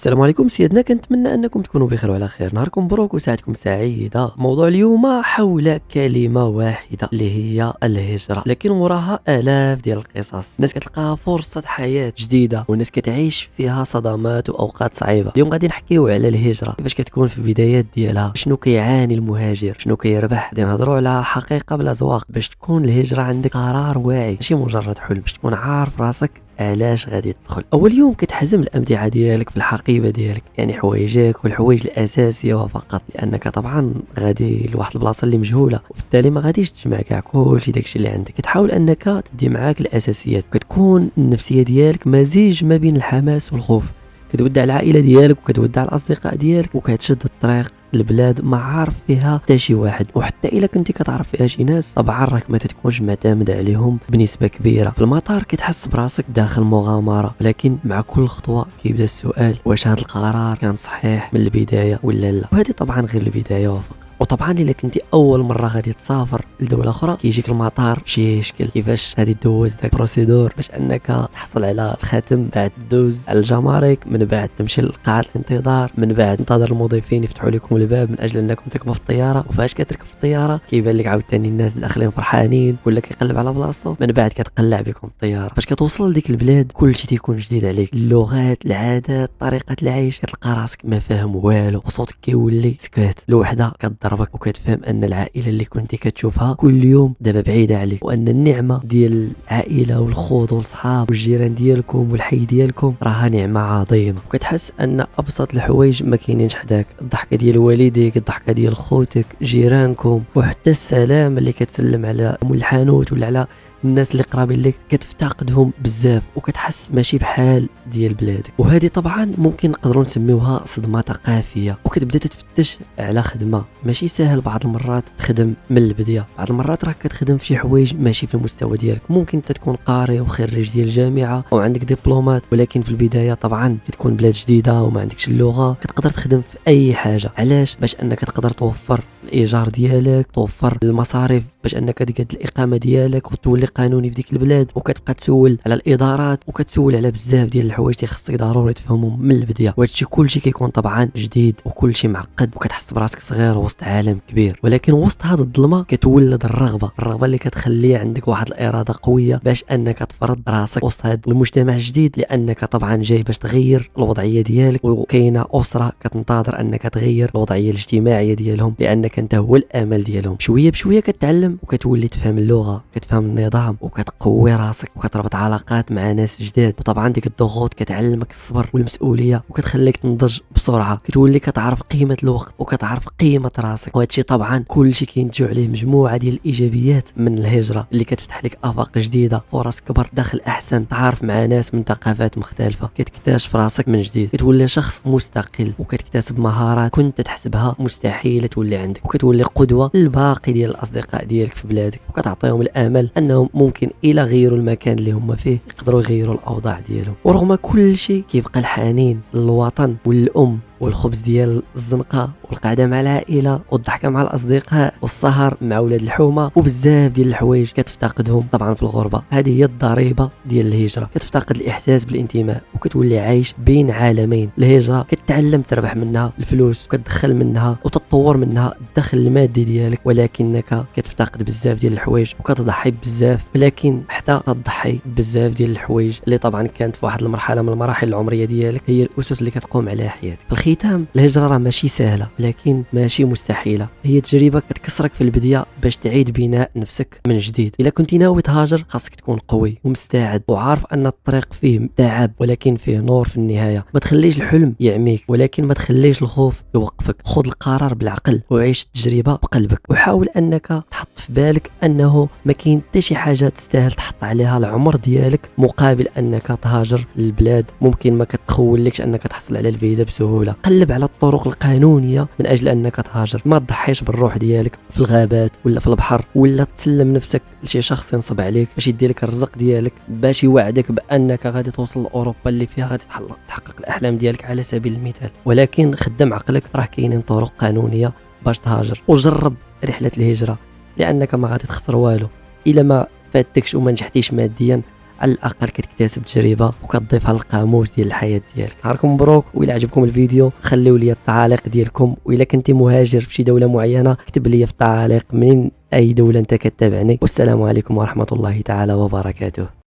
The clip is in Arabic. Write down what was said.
السلام عليكم سيادنا، كنتمنى انكم تكونوا بخير وعلى خير. نهاركم مبروك وساعتكم سعيده. موضوع اليوم حول كلمه واحده اللي هي الهجره، لكن وراها الاف ديال القصص. الناس كتلقاها فرصه حياه جديده، والناس كتعيش فيها صدمات واوقات صعيبه. اليوم غادي نحكيو على الهجره، كيفاش كتكون في البدايات ديالها، شنو كيعاني المهاجر، شنو كيربح. غادي نهضروا على حقيقه بلا زواق باش تكون الهجره عندك قرار واعي ماشي مجرد حلم، باش تكون عارف راسك علاش غادي تدخل. اول يوم كتحزم الامتعه ديالك في الحقيبه ديالك، يعني حوايجك والحوايج الاساسيه فقط، لانك طبعا غادي لواحد البلاصه اللي مجهوله، وبالتالي ما غاديش تجمع كاع كلشي داكشي اللي عندك. كتحاول انك تدي معاك الاساسيات. كتكون النفسيه ديالك مزيج ما بين الحماس والخوف. كتودع العائله ديالك وكتودع الاصدقاء ديالك وكتشد الطريق البلاد ما عارف فيها حتى شي واحد، وحتى الا كنتي كتعرف فيها شي ناس طبعا راك ما تكونش معتمد عليهم بنسبه كبيره. في المطار كتحس براسك داخل مغامره، ولكن مع كل خطوه كيبدا السؤال: واش هذا القرار كان صحيح من البدايه ولا لا؟ وهذه طبعا غير البدايه فقط. وطبعا الا كنتي اول مره غادي تسافر لدوله اخرى كيجيك المطار بشي شكل، كيفاش غادي دوز داك البروسيدور باش انك تحصل على الخاتم، بعد دوز على الجمارك، من بعد تمشي لقاعه الانتظار، من بعد تنتظر المضيفين يفتحوا لكم الباب من اجل انكم تركبوا في الطياره. وفاش كتركب في الطياره كيبان لك عاوتاني الناس داخلين فرحانين، ولا كيقلب على بلاصتو، من بعد كتقلع بكم الطياره. فاش كتوصل لديك البلاد كلشي تيكون جديد عليك، اللغات، العادات، طريقه العيش. كتلقى راسك ما فاهم والو، وصوتك كيولي سكات. الوحده كتضربك وكتفهم ان العائله اللي كنتي كتشوفها كل يوم دابا بعيده عليك، وان النعمه ديال العائله والخوض والصحاب والجيران ديالكم والحي ديالكم راها نعمه عظيمه. وكتحس ان ابسط الحوايج ما كاينينش حداك، الضحكه ديال والديك، الضحكه ديال خوتك، جيرانكم، وحتى السلام اللي كتسلم على مول الحانوت ولا على الناس اللي قرابين لك كتفتقدهم بزاف، وكتحس ماشي بحال ديال بلادك. وهذه طبعا ممكن نقدروا نسميوها صدمه ثقافيه. وكتبدا تتفتش على خدمه ماشي ساهل بعض المرات تخدم من البدايه، بعض المرات راك كتخدم في شي حوايج ماشي في المستوى ديالك. ممكن انت تكون قاري وخريج ديال الجامعه او عندك دبلومات، ولكن في البدايه طبعا كتكون بلاد جديده وما عندكش اللغه. كتقدر تخدم في اي حاجه، علاش؟ باش انك تقدر توفر الايجار ديالك، توفر المصاريف باش انك تقاد الاقامه ديالك وتولي قانوني في ديك البلاد. وكتبقى تسول على الادارات وكتسول على بزاف ديال الحوايج اللي خصك ضروري تفهمهم من البدايه. وهادشي كلشي كيكون طبعا جديد وكلشي معقد، وكتحس براسك صغير وسط عالم كبير. ولكن وسط هذه الظلمه كتولد الرغبه اللي كتخلي عندك واحد الاراده قويه باش انك تفرض راسك وسط هذا المجتمع الجديد، لانك طبعا جاي باش تغير الوضعيه ديالك، وكاينه اسره كتنتظر انك تغير الوضعيه الاجتماعيه ديالهم، لانك انت هو الامل ديالهم. شويه بشويه كتعلم وكتولي تفهم اللغه، كتفهم النظام، وكتقوي راسك وكتربط علاقات مع ناس جداد. وطبعا ديك الضغوط كتعلمك الصبر والمسؤوليه، وكتخليك تنضج بسرعه. كتولي كتعرف قيمه الوقت وكتعرف قيمه راسك. وهادشي طبعا كلشي كينتجوا عليه مجموعه ديال الايجابيات من الهجره اللي كتفتح لك افاق جديده، فرص كبر، دخل احسن، تعرف مع ناس من ثقافات مختلفه، كتكتشف راسك من جديد، كتولي شخص مستقل، وكتكتسب مهارات كنت تحسبها مستحيله تولي عندك، وكتولي قدوه للباقي ديال الاصدقاء ديالك في بلادك، وكتعطيهم الامل انهم ممكن الى غيروا المكان اللي هما فيه يقدروا يغيروا الاوضاع ديالهم. ورغم كل شيء كيبقى الحنين للوطن والام والخبز ديال الزنقه والقعده مع العائله والضحكه مع الاصدقاء والسهر مع ولاد الحومه وبزاف ديال الحوايج كتفتقدهم طبعا في الغربه. هذه هي الضريبه ديال الهجره، كتفتقد الاحساس بالانتماء وكتولي عايش بين عالمين. الهجره كتعلم تربح منها الفلوس وكتدخل منها وتطور منها الدخل المادي ديالك، ولكنك كتفتقد بزاف ديال الحوايج وكتضحي بزاف، ولكن حتى تضحي بزاف ديال الحوايج اللي طبعا كانت في واحد المرحله من المراحل العمريه ديالك هي الاسس اللي كتقوم عليها حياتك. في الختام، الهجره راه ماشي سهله لكن ماشي مستحيله. هي تجربه كتكسرك في البدايه باش تعيد بناء نفسك من جديد. الا كنتي ناوي تهاجر خاصك تكون قوي ومستعد وعارف ان الطريق فيه تعب ولكن فيه نور في النهايه. ما تخليش الحلم يعميك، ولكن ما تخليش الخوف يوقفك. خذ القرار بالعقل وعيش التجربه بقلبك، وحاول انك تحط في بالك انه ما كاين حتى شي حاجه تستاهل تحط عليها العمر ديالك مقابل انك تهاجر للبلاد ممكن ما كتخولكش انك تحصل على الفيزا بسهوله. قلب على الطرق القانونيه من اجل انك تهاجر. ما تضحيش بالروح ديالك في الغابات ولا في البحر، ولا تسلم نفسك لشي شخص ينصب عليك باش يدير لك الرزق ديالك، باش يوعدك بانك غادي توصل لاوروبا اللي فيها غادي تحقق الاحلام ديالك على سبيل المثال. ولكن خدم عقلك، راه كاينين طرق قانونيه باش تهاجر، وجرب رحله الهجره لانك ما غادي تخسر والو. الا ما فاتكش وما نجحتيش ماديا على الاقل كتكتسب تجربه وكتضيفها للقاموس ديال الحياه ديالك. نهاركم مبروك، والى عجبكم الفيديو خليو لي التعاليق ديالكم، واذا كنتي مهاجر في شي دوله معينه اكتب لي في التعاليق من اي دوله انت كتابعني. والسلام عليكم ورحمه الله تعالى وبركاته.